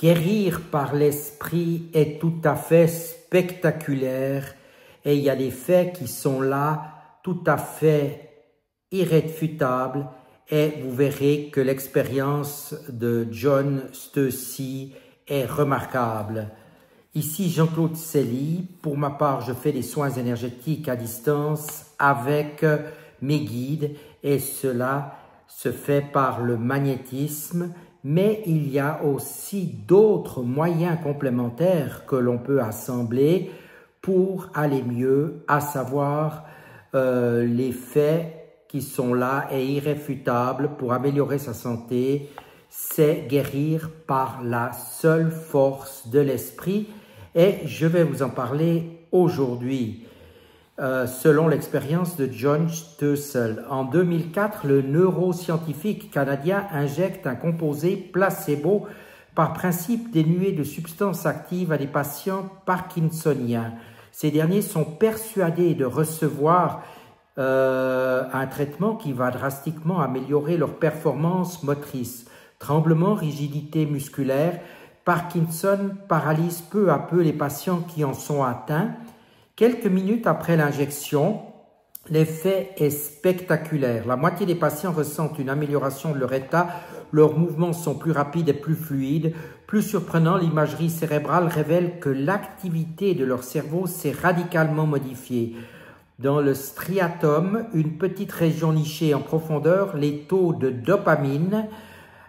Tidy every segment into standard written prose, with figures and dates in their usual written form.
Guérir par l'esprit est tout à fait spectaculaire et il y a des faits qui sont là tout à fait irréfutables et vous verrez que l'expérience de John Stacey est remarquable. Ici Jean-Claude Célie, pour ma part je fais des soins énergétiques à distance avec mes guides et cela se fait par le magnétisme, mais il y a aussi d'autres moyens complémentaires que l'on peut assembler pour aller mieux, à savoir les faits qui sont là et irréfutables pour améliorer sa santé, c'est guérir par la seule force de l'esprit et je vais vous en parler aujourd'hui. Selon l'expérience de John Stacey, en 2004, le neuroscientifique canadien injecte un composé placebo par principe dénué de substances actives à des patients parkinsoniens. Ces derniers sont persuadés de recevoir un traitement qui va drastiquement améliorer leur performance motrice. Tremblement, rigidité musculaire, Parkinson paralyse peu à peu les patients qui en sont atteints. Quelques minutes après l'injection, l'effet est spectaculaire. La moitié des patients ressentent une amélioration de leur état, leurs mouvements sont plus rapides et plus fluides. Plus surprenant, l'imagerie cérébrale révèle que l'activité de leur cerveau s'est radicalement modifiée. Dans le striatum, une petite région nichée en profondeur, les taux de dopamine,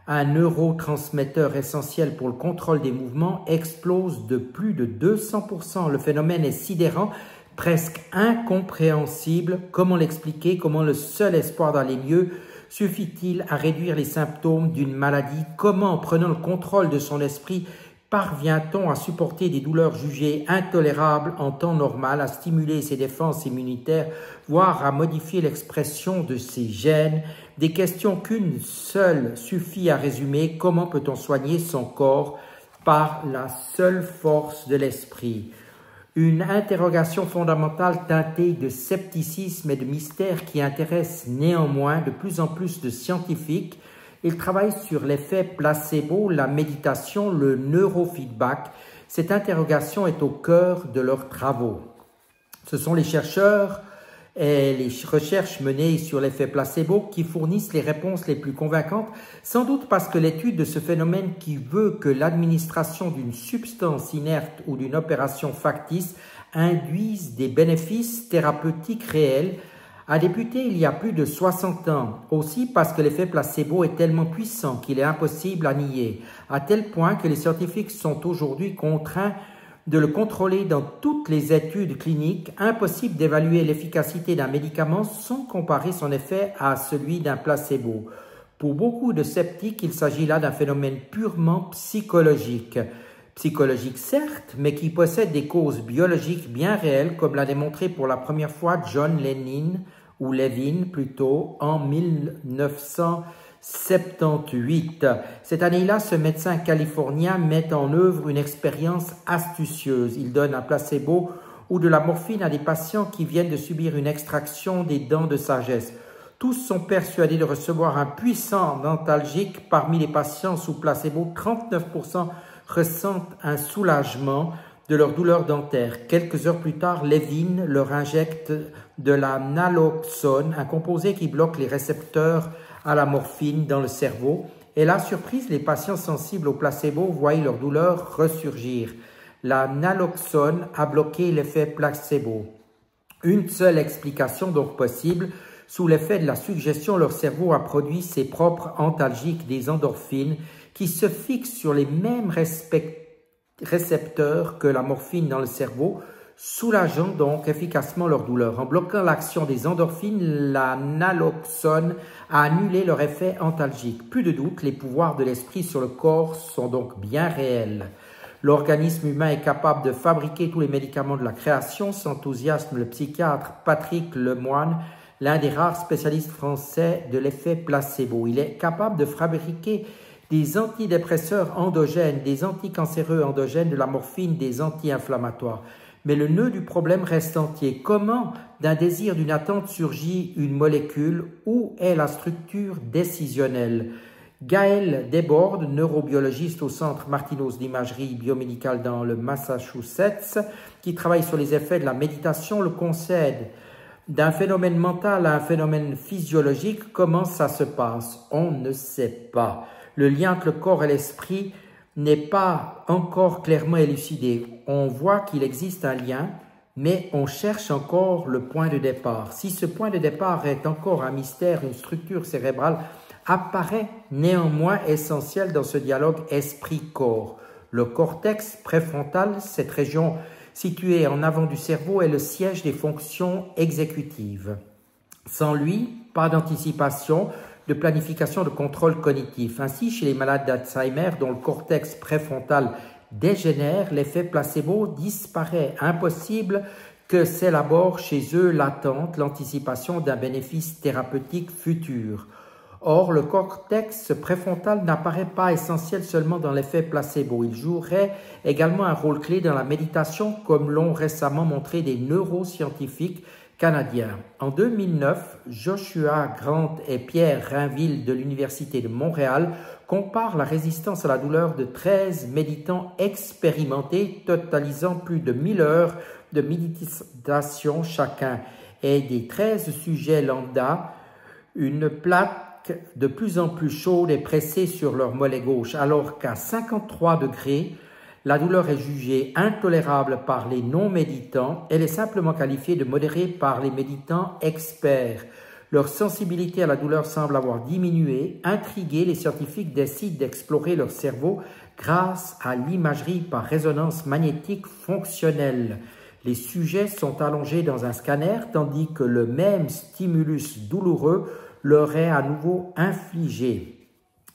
un neurotransmetteur essentiel pour le contrôle des mouvements, explose de plus de 200%. Le phénomène est sidérant, presque incompréhensible. Comment l'expliquer? Comment le seul espoir d'aller mieux suffit-il à réduire les symptômes d'une maladie? Comment, en prenant le contrôle de son esprit, parvient-on à supporter des douleurs jugées intolérables en temps normal, à stimuler ses défenses immunitaires, voire à modifier l'expression de ses gènes? Des questions qu'une seule suffit à résumer. Comment peut-on soigner son corps par la seule force de l'esprit? Une interrogation fondamentale teintée de scepticisme et de mystère qui intéresse néanmoins de plus en plus de scientifiques. Ils travaillent sur l'effet placebo, la méditation, le neurofeedback. Cette interrogation est au cœur de leurs travaux. Ce sont les chercheurs et les recherches menées sur l'effet placebo qui fournissent les réponses les plus convaincantes, sans doute parce que l'étude de ce phénomène qui veut que l'administration d'une substance inerte ou d'une opération factice induise des bénéfices thérapeutiques réels a débuté il y a plus de 60 ans, aussi parce que l'effet placebo est tellement puissant qu'il est impossible à nier, à tel point que les scientifiques sont aujourd'hui contraints de le contrôler dans toutes les études cliniques. Impossible d'évaluer l'efficacité d'un médicament sans comparer son effet à celui d'un placebo. Pour beaucoup de sceptiques, il s'agit là d'un phénomène purement psychologique. Psychologique certes, mais qui possède des causes biologiques bien réelles, comme l'a démontré pour la première fois John Levin plutôt, en 1978. Cette année-là, ce médecin californien met en œuvre une expérience astucieuse. Il donne un placebo ou de la morphine à des patients qui viennent de subir une extraction des dents de sagesse. Tous sont persuadés de recevoir un puissant antalgique. Parmi les patients sous placebo, 39% ressentent un soulagement de leur douleur dentaire. Quelques heures plus tard, Levin leur injecte de la naloxone, un composé qui bloque les récepteurs à la morphine dans le cerveau. Et la surprise, les patients sensibles au placebo voient leur douleur ressurgir. La naloxone a bloqué l'effet placebo. Une seule explication donc possible. Sous l'effet de la suggestion, leur cerveau a produit ses propres antalgiques, des endorphines, qui se fixent sur les mêmes récepteurs que la morphine dans le cerveau, soulageant donc efficacement leur douleur. En bloquant l'action des endorphines, la naloxone a annulé leur effet antalgique. Plus de doute, les pouvoirs de l'esprit sur le corps sont donc bien réels. L'organisme humain est capable de fabriquer tous les médicaments de la création, s'enthousiasme le psychiatre Patrick Lemoine, l'un des rares spécialistes français de l'effet placebo. Il est capable de fabriquer des antidépresseurs endogènes, des anticancéreux endogènes, de la morphine, des anti-inflammatoires. Mais le nœud du problème reste entier. Comment d'un désir, d'une attente surgit une molécule? Où est la structure décisionnelle? Gaël Desbordes, neurobiologiste au Centre Martinos d'imagerie biomédicale dans le Massachusetts, qui travaille sur les effets de la méditation, le concède. D'un phénomène mental à un phénomène physiologique, comment ça se passe? On ne sait pas. Le lien entre le corps et l'esprit n'est pas encore clairement élucidé. On voit qu'il existe un lien, mais on cherche encore le point de départ. Si ce point de départ est encore un mystère, une structure cérébrale apparaît néanmoins essentielle dans ce dialogue esprit-corps. Le cortex préfrontal, cette région située en avant du cerveau, est le siège des fonctions exécutives. Sans lui, pas d'anticipation, de planification, de contrôle cognitif. Ainsi, chez les malades d'Alzheimer dont le cortex préfrontal dégénère, l'effet placebo disparaît. Impossible que s'élabore chez eux l'attente, l'anticipation d'un bénéfice thérapeutique futur. Or, le cortex préfrontal n'apparaît pas essentiel seulement dans l'effet placebo. Il jouerait également un rôle clé dans la méditation, comme l'ont récemment montré des neuroscientifiques canadiens. En 2009, Joshua Grant et Pierre Rainville de l'Université de Montréal comparent la résistance à la douleur de 13 méditants expérimentés, totalisant plus de 1000 heures de méditation chacun, et des 13 sujets lambda, une plaque de plus en plus chaude est pressée sur leur mollet gauche, alors qu'à 53 degrés, la douleur est jugée intolérable par les non-méditants. Elle est simplement qualifiée de modérée par les méditants experts. Leur sensibilité à la douleur semble avoir diminué. Intrigués, les scientifiques décident d'explorer leur cerveau grâce à l'imagerie par résonance magnétique fonctionnelle. Les sujets sont allongés dans un scanner, tandis que le même stimulus douloureux leur est à nouveau infligé.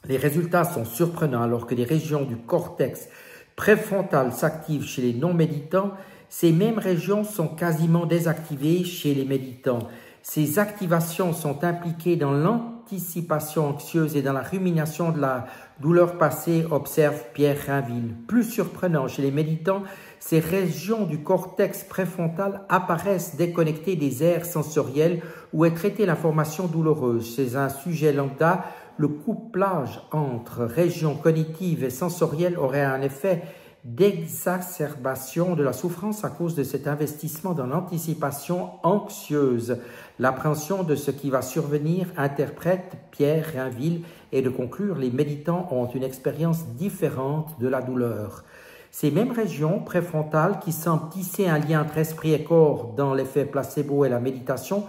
Les résultats sont surprenants alors que des régions du cortex préfrontal s'activent chez les non-méditants. Ces mêmes régions sont quasiment désactivées chez les méditants. Ces activations sont impliquées dans l'anticipation anxieuse et dans la rumination de la douleur passée, observe Pierre Rainville. Plus surprenant, chez les méditants, ces régions du cortex préfrontal apparaissent déconnectées des aires sensorielles où est traitée l'information douloureuse. Chez un sujet lambda, le couplage entre régions cognitives et sensorielles aurait un effet d'exacerbation de la souffrance à cause de cet investissement dans l'anticipation anxieuse. L'appréhension de ce qui va survenir, interprète Pierre Rainville, et de conclure, les méditants ont une expérience différente de la douleur. Ces mêmes régions préfrontales qui semblent tisser un lien entre esprit et corps dans l'effet placebo et la méditation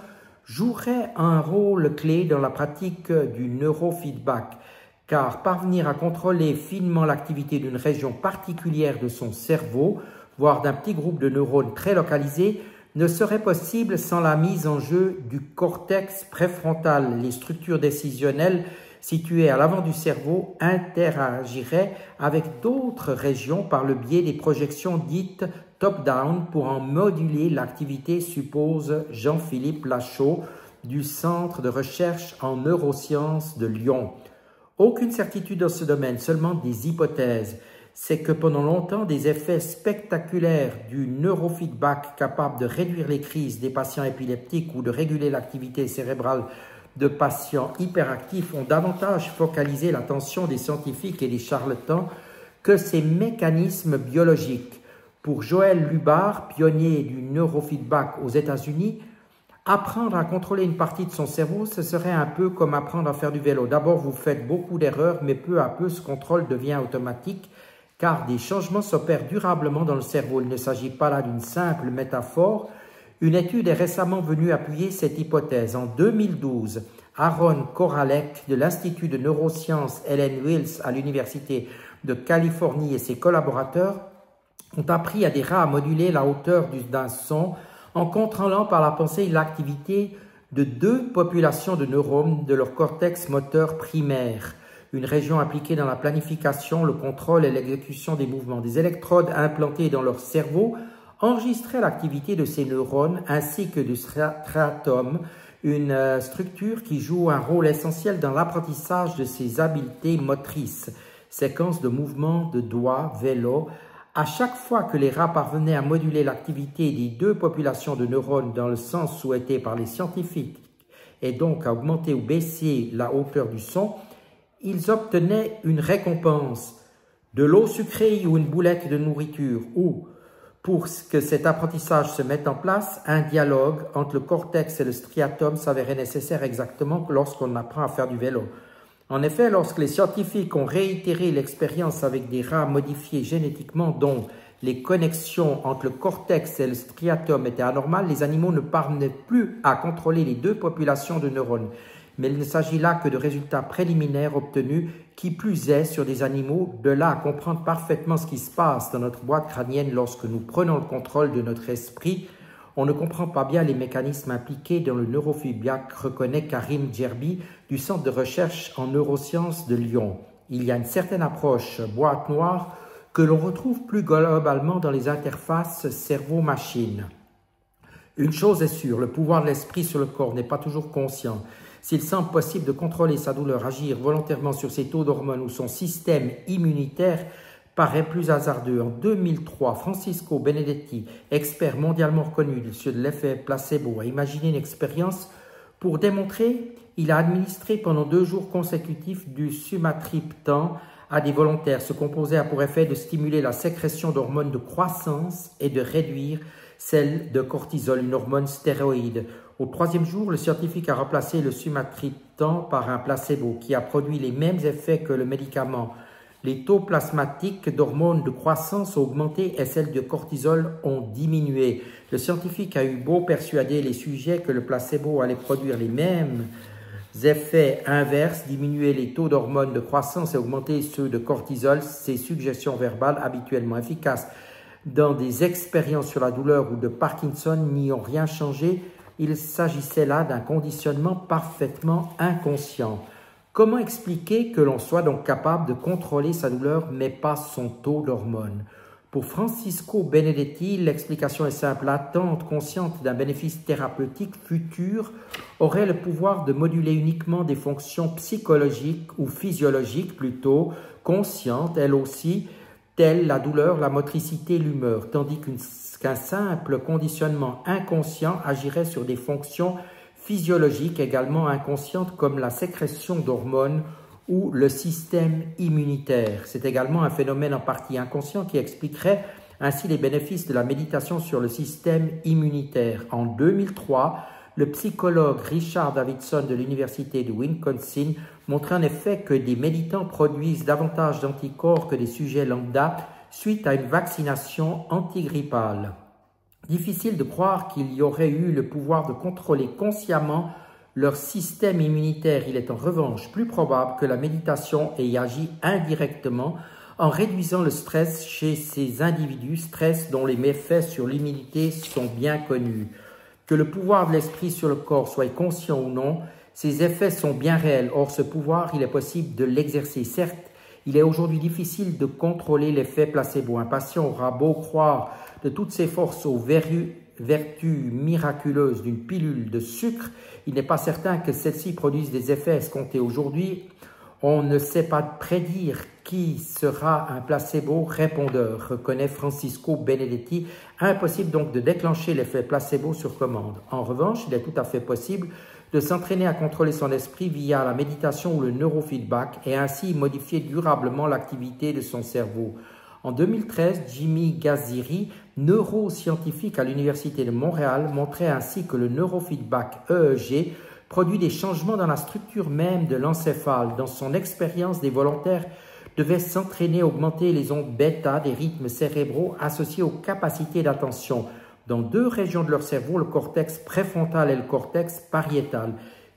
joueraient un rôle clé dans la pratique du neurofeedback, car parvenir à contrôler finement l'activité d'une région particulière de son cerveau, voire d'un petit groupe de neurones très localisés, ne serait possible sans la mise en jeu du cortex préfrontal. Les structures décisionnelles situées à l'avant du cerveau interagiraient avec d'autres régions par le biais des projections dites top-down pour en moduler l'activité, suppose Jean-Philippe Lachaud du Centre de recherche en neurosciences de Lyon. Aucune certitude dans ce domaine, seulement des hypothèses. C'est que pendant longtemps, des effets spectaculaires du neurofeedback capable de réduire les crises des patients épileptiques ou de réguler l'activité cérébrale de patients hyperactifs ont davantage focalisé l'attention des scientifiques et des charlatans que ces mécanismes biologiques. Pour Joël Lubar, pionnier du neurofeedback aux États-Unis, apprendre à contrôler une partie de son cerveau, ce serait un peu comme apprendre à faire du vélo. D'abord, vous faites beaucoup d'erreurs, mais peu à peu, ce contrôle devient automatique, car des changements s'opèrent durablement dans le cerveau. Il ne s'agit pas là d'une simple métaphore. Une étude est récemment venue appuyer cette hypothèse. En 2012, Aaron Koralek de l'Institut de neurosciences Ellen Wills à l'Université de Californie et ses collaborateurs ont appris à des rats à moduler la hauteur d'un son en contrôlant par la pensée l'activité de deux populations de neurones de leur cortex moteur primaire, une région impliquée dans la planification, le contrôle et l'exécution des mouvements. Des électrodes implantées dans leur cerveau enregistraient l'activité de ces neurones ainsi que du striatum, une structure qui joue un rôle essentiel dans l'apprentissage de ces habiletés motrices, séquences de mouvements de doigts, vélo. À chaque fois que les rats parvenaient à moduler l'activité des deux populations de neurones dans le sens souhaité par les scientifiques et donc à augmenter ou baisser la hauteur du son, ils obtenaient une récompense, de l'eau sucrée ou une boulette de nourriture, ou, pour que cet apprentissage se mette en place, un dialogue entre le cortex et le striatum s'avérait nécessaire exactement lorsqu'on apprend à faire du vélo. En effet, lorsque les scientifiques ont réitéré l'expérience avec des rats modifiés génétiquement dont les connexions entre le cortex et le striatum étaient anormales, les animaux ne parvenaient plus à contrôler les deux populations de neurones. Mais il ne s'agit là que de résultats préliminaires obtenus, qui plus est sur des animaux, de là à comprendre parfaitement ce qui se passe dans notre boîte crânienne lorsque nous prenons le contrôle de notre esprit. On ne comprend pas bien les mécanismes impliqués dans le neurofeedback, reconnaît Karim Djerbi du Centre de recherche en neurosciences de Lyon. Il y a une certaine approche boîte noire que l'on retrouve plus globalement dans les interfaces cerveau-machine. Une chose est sûre, le pouvoir de l'esprit sur le corps n'est pas toujours conscient. S'il semble possible de contrôler sa douleur, agir volontairement sur ses taux d'hormones ou son système immunitaire paraît plus hasardeux. En 2003, Francisco Benedetti, expert mondialement reconnu sur l'effet placebo, a imaginé une expérience pour démontrer. Il a administré pendant 2 jours consécutifs du sumatriptan à des volontaires. Ce composé a pour effet de stimuler la sécrétion d'hormones de croissance et de réduire celle de cortisol, une hormone stéroïde. Au 3e jour, le scientifique a remplacé le sumatriptan par un placebo qui a produit les mêmes effets que le médicament. Les taux plasmatiques d'hormones de croissance ont augmenté et celles de cortisol ont diminué. Le scientifique a eu beau persuader les sujets que le placebo allait produire les mêmes effets inverses, diminuer les taux d'hormones de croissance et augmenter ceux de cortisol, ces suggestions verbales habituellement efficaces dans des expériences sur la douleur ou de Parkinson n'y ont rien changé. Il s'agissait là d'un conditionnement parfaitement inconscient. Comment expliquer que l'on soit donc capable de contrôler sa douleur mais pas son taux d'hormones? Pour Francisco Benedetti, l'explication est simple. L'attente consciente d'un bénéfice thérapeutique futur aurait le pouvoir de moduler uniquement des fonctions psychologiques ou physiologiques plutôt conscientes, elles aussi, telles la douleur, la motricité, l'humeur, tandis qu'un simple conditionnement inconscient agirait sur des fonctions physiologiques également inconscientes comme la sécrétion d'hormones ou le système immunitaire. C'est également un phénomène en partie inconscient qui expliquerait ainsi les bénéfices de la méditation sur le système immunitaire. En 2003, le psychologue Richard Davidson de l'Université de Wisconsin montrait en effet que des méditants produisent davantage d'anticorps que des sujets lambda suite à une vaccination antigrippale. Difficile de croire qu'il y aurait eu le pouvoir de contrôler consciemment leur système immunitaire. Il est en revanche plus probable que la méditation ait agi indirectement en réduisant le stress chez ces individus, stress dont les méfaits sur l'immunité sont bien connus. Que le pouvoir de l'esprit sur le corps soit conscient ou non, ces effets sont bien réels. Or, ce pouvoir, il est possible de l'exercer. Certes, il est aujourd'hui difficile de contrôler l'effet placebo. Un patient aura beau croire de toutes ses forces aux vertus miraculeuses d'une pilule de sucre, il n'est pas certain que celle-ci produise des effets escomptés. Aujourd'hui, on ne sait pas prédire qui sera un placebo répondeur, reconnaît Francisco Benedetti. Impossible donc de déclencher l'effet placebo sur commande. En revanche, il est tout à fait possible de s'entraîner à contrôler son esprit via la méditation ou le neurofeedback et ainsi modifier durablement l'activité de son cerveau. En 2013, Jimmy Gaziri, neuroscientifique à l'Université de Montréal, montrait ainsi que le neurofeedback EEG produit des changements dans la structure même de l'encéphale. Dans son expérience, des volontaires devaient s'entraîner à augmenter les ondes bêta des rythmes cérébraux associés aux capacités d'attention dans 2 régions de leur cerveau, le cortex préfrontal et le cortex pariétal.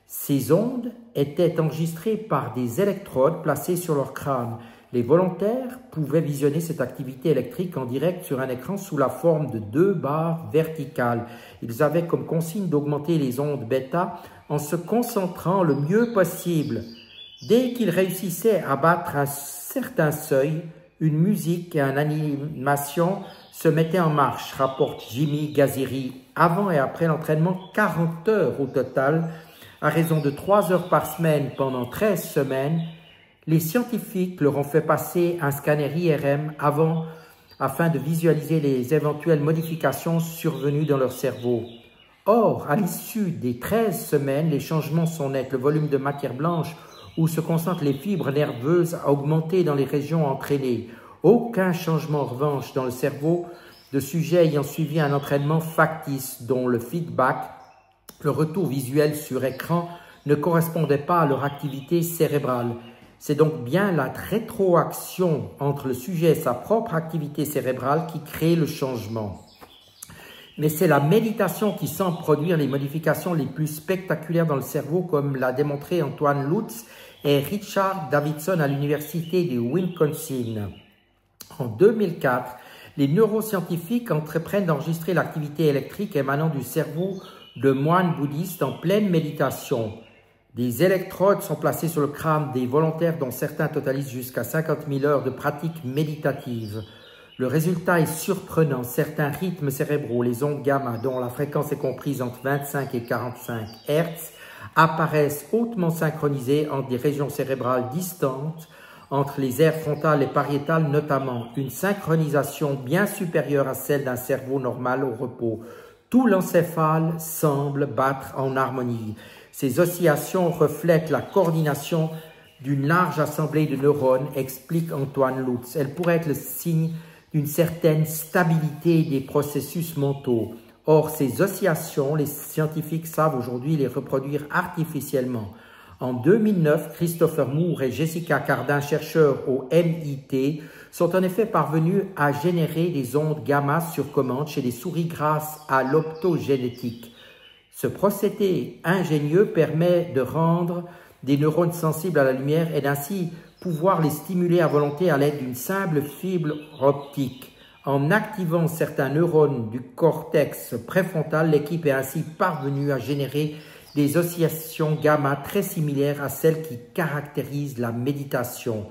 Ces ondes étaient enregistrées par des électrodes placées sur leur crâne. Les volontaires pouvaient visionner cette activité électrique en direct sur un écran sous la forme de 2 barres verticales. Ils avaient comme consigne d'augmenter les ondes bêta en se concentrant le mieux possible. Dès qu'ils réussissaient à battre un certain seuil, une musique et une animation se mettaient en marche, rapporte Jimmy Gaziri. Avant et après l'entraînement, 40 heures au total, à raison de 3 heures par semaine pendant 13 semaines, les scientifiques leur ont fait passer un scanner IRM afin de visualiser les éventuelles modifications survenues dans leur cerveau. Or, à l'issue des 13 semaines, les changements sont nets. Le volume de matière blanche où se concentrent les fibres nerveuses à augmenter dans les régions entraînées. Aucun changement en revanche dans le cerveau de sujets ayant suivi un entraînement factice dont le feedback, le retour visuel sur écran, ne correspondait pas à leur activité cérébrale. C'est donc bien la rétroaction entre le sujet et sa propre activité cérébrale qui crée le changement. Mais c'est la méditation qui semble produire les modifications les plus spectaculaires dans le cerveau, comme l'a démontré Antoine Lutz et Richard Davidson à l'université de Wisconsin. En 2004, les neuroscientifiques entreprennent d'enregistrer l'activité électrique émanant du cerveau de moines bouddhistes en pleine méditation. Des électrodes sont placées sur le crâne des volontaires dont certains totalisent jusqu'à 50 000 heures de pratique méditative. Le résultat est surprenant. Certains rythmes cérébraux, les ondes gamma, dont la fréquence est comprise entre 25 et 45 Hz, apparaissent hautement synchronisés entre des régions cérébrales distantes, entre les aires frontales et pariétales notamment, une synchronisation bien supérieure à celle d'un cerveau normal au repos. Tout l'encéphale semble battre en harmonie. Ces oscillations reflètent la coordination d'une large assemblée de neurones, explique Antoine Lutz. Elle pourrait être le signe d'une certaine stabilité des processus mentaux. Or, ces oscillations, les scientifiques savent aujourd'hui les reproduire artificiellement. En 2009, Christopher Moore et Jessica Cardin, chercheurs au MIT, sont en effet parvenus à générer des ondes gamma sur commande chez les souris grâce à l'optogénétique. Ce procédé ingénieux permet de rendre des neurones sensibles à la lumière et d'ainsi pouvoir les stimuler à volonté à l'aide d'une simple fibre optique. En activant certains neurones du cortex préfrontal, l'équipe est ainsi parvenue à générer des oscillations gamma très similaires à celles qui caractérisent la méditation.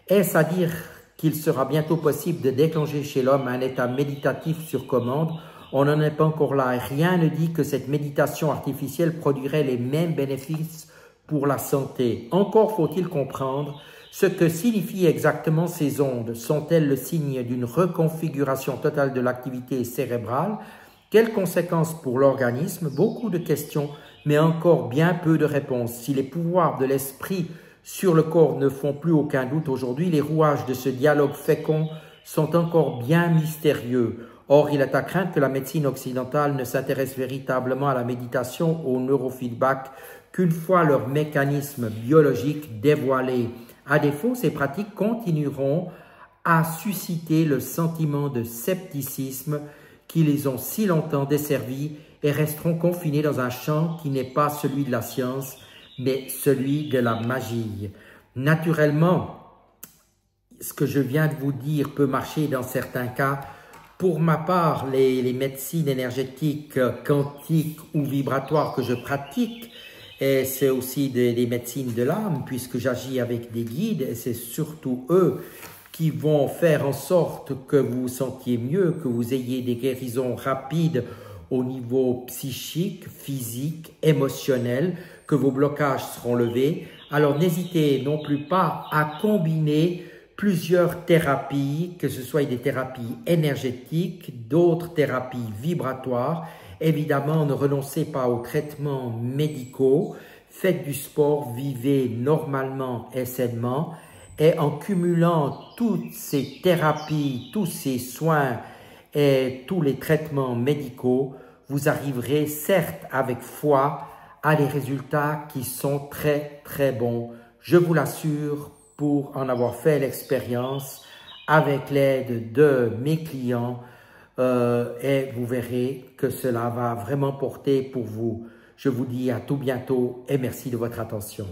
Est-ce à dire qu'il sera bientôt possible de déclencher chez l'homme un état méditatif sur commande? On n'en est pas encore là et rien ne dit que cette méditation artificielle produirait les mêmes bénéfices pour la santé. Encore faut-il comprendre ce que signifient exactement ces ondes. Sont-elles le signe d'une reconfiguration totale de l'activité cérébrale? Quelles conséquences pour l'organisme? Beaucoup de questions, mais encore bien peu de réponses. Si les pouvoirs de l'esprit sur le corps ne font plus aucun doute aujourd'hui, les rouages de ce dialogue fécond sont encore bien mystérieux. Or, il est à craindre que la médecine occidentale ne s'intéresse véritablement à la méditation, au neurofeedback, qu'une fois leur mécanisme biologique dévoilé. À défaut, ces pratiques continueront à susciter le sentiment de scepticisme qui les ont si longtemps desservis et resteront confinés dans un champ qui n'est pas celui de la science, mais celui de la magie. Naturellement, ce que je viens de vous dire peut marcher dans certains cas. Pour ma part, les médecines énergétiques, quantiques ou vibratoires que je pratique, et c'est aussi des médecines de l'âme, puisque j'agis avec des guides, et c'est surtout eux qui vont faire en sorte que vous vous sentiez mieux, que vous ayez des guérisons rapides au niveau psychique, physique, émotionnel, que vos blocages seront levés. Alors n'hésitez non plus pas à combiner plusieurs thérapies, que ce soit des thérapies énergétiques, d'autres thérapies vibratoires. Évidemment, ne renoncez pas aux traitements médicaux, faites du sport, vivez normalement et sainement. Et en cumulant toutes ces thérapies, tous ces soins et tous les traitements médicaux, vous arriverez certes avec foi à des résultats qui sont très très bons. Je vous l'assure pour en avoir fait l'expérience avec l'aide de mes clients et vous verrez que cela va vraiment porter pour vous. Je vous dis à tout bientôt et merci de votre attention.